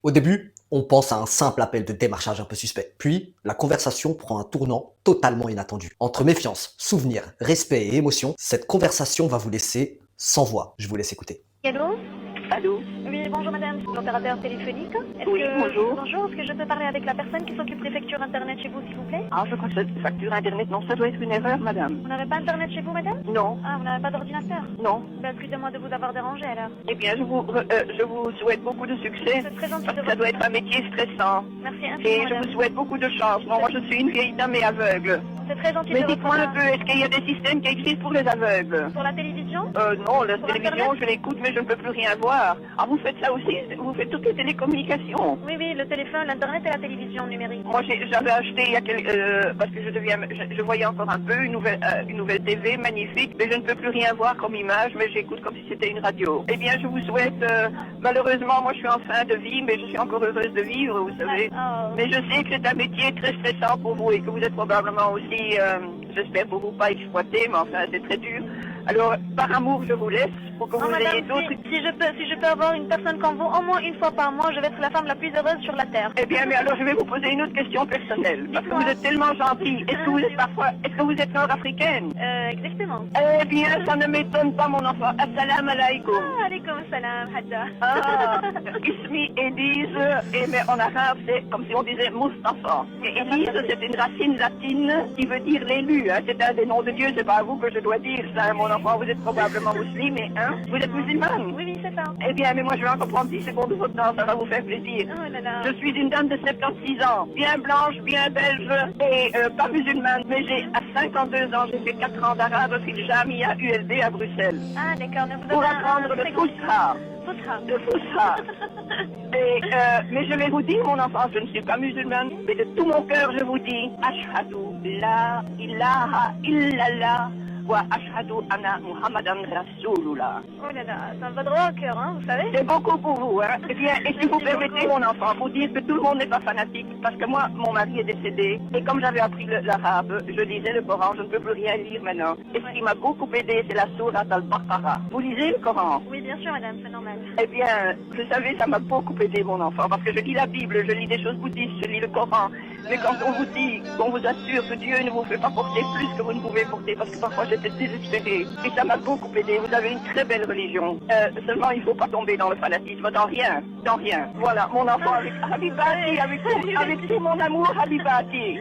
Au début, on pense à un simple appel de démarchage un peu suspect. Puis, la conversation prend un tournant totalement inattendu. Entre méfiance, souvenir, respect et émotion, cette conversation va vous laisser sans voix. Je vous laisse écouter. Allô? Allô? Oui, bonjour madame, c'est l'opérateur téléphonique. Oui, bonjour. Bonjour, est-ce que je peux parler avec la personne qui s'occupe des factures internet chez vous, s'il vous plaît? Ah, je crois que cette facture internet, non, ça doit être une erreur, madame. Vous n'avez pas internet chez vous, madame? Non, Ah, vous n'avez pas d'ordinateur? non. Ben, excusez-moi de vous avoir dérangé alors. Eh bien, je vous souhaite beaucoup de succès, C'est très gentil parce de que ça votre doit être un métier stressant. Merci Et infiniment, je vous madame. souhaite beaucoup de chance. Non, moi, je suis une vieille dame et aveugle. C'est très gentil Mais de votre dites-moi un part. peu, est-ce qu'il y a des systèmes qui existent pour les aveugles? Pour la télévision? Non, la Pour télévision, Internet? je l'écoute, mais je ne peux plus rien voir. Ah, vous faites ça aussi? Vous faites toutes les télécommunications? Oui, oui, le téléphone, l'internet et la télévision numérique. Moi, j'avais acheté il y a parce que je voyais encore un peu une nouvelle TV magnifique, mais je ne peux plus rien voir comme image, mais j'écoute comme si c'était une radio. Eh bien, je vous souhaite, malheureusement, moi, je suis en fin de vie, mais je suis encore heureuse de vivre, vous savez. Oh. Mais je sais que c'est un métier très stressant pour vous et que vous êtes probablement aussi, j'espère pour vous pas exploité, mais enfin, c'est très dur. Alors, par amour, je vous laisse pour que Oh, vous ayez madame, d'autres. si je peux avoir une personne comme vous, au moins une fois par mois, je vais être la femme la plus heureuse sur la terre. Eh bien, mais alors je vais vous poser une autre question personnelle. Parce que Dites-moi. vous êtes tellement gentil. Est-ce que vous êtes nord-africaine? Exactement. Eh bien, ça ne m'étonne pas, mon enfant. Assalamu alaikum. Ah, alaikum salam, Hadja. Ah, Ismi Elise, mais en arabe, c'est comme si on disait Mustafa. Et Elise, c'est une racine latine qui veut dire l'élu. Hein. C'est un des noms de Dieu, c'est pas à vous que je dois dire ça, hein, mon enfant. Vous êtes probablement musulmane, hein? Vous êtes musulmane? Oui, oui, c'est ça. Eh bien, mais moi, je vais encore prendre 10 secondes de votre temps, ça va vous faire plaisir. Oh là là. Je suis une dame de 76 ans, bien blanche, bien belge et pas musulmane, mais à 52 ans, j'ai fait 4 ans d'arabe au Jamia ULB à Bruxelles. Ah, d'accord. Donc vous Pour avez apprendre le très grand- Fusha. Fusha. Le Fusha. Et, mais je vais vous dire, mon enfant, je ne suis pas musulmane, mais de tout mon cœur, je vous dis, Ashhadu la ilaha illallah wa ashhadu anna Muhammadan Rasulullah. Oh là là, ça me va droit au cœur, hein, vous savez. C'est beaucoup pour vous, hein. Eh bien, et si vous permettez, mon enfant, vous dire que tout le monde n'est pas fanatique, parce que moi, mon mari est décédé, et comme j'avais appris l'arabe, je lisais le Coran, je ne peux plus rien lire maintenant. Et ce qui m'a beaucoup aidé, c'est la sourate al-Baqarah. Vous lisez le Coran? Oui, bien sûr, madame, c'est normal. Eh bien, vous savez, ça m'a beaucoup aidé, mon enfant, parce que je lis la Bible, je lis des choses bouddhistes, je lis le Coran. Mais quand on vous dit, qu'on vous assure que Dieu ne vous fait pas porter plus que vous ne pouvez porter, parce que parfois j'étais désespérée, et ça m'a beaucoup aidé. Vous avez une très belle religion. Seulement, il ne faut pas tomber dans le fanatisme, dans rien, dans rien. Voilà, mon enfant, avec Habibati, avec tout mon amour, Habibati.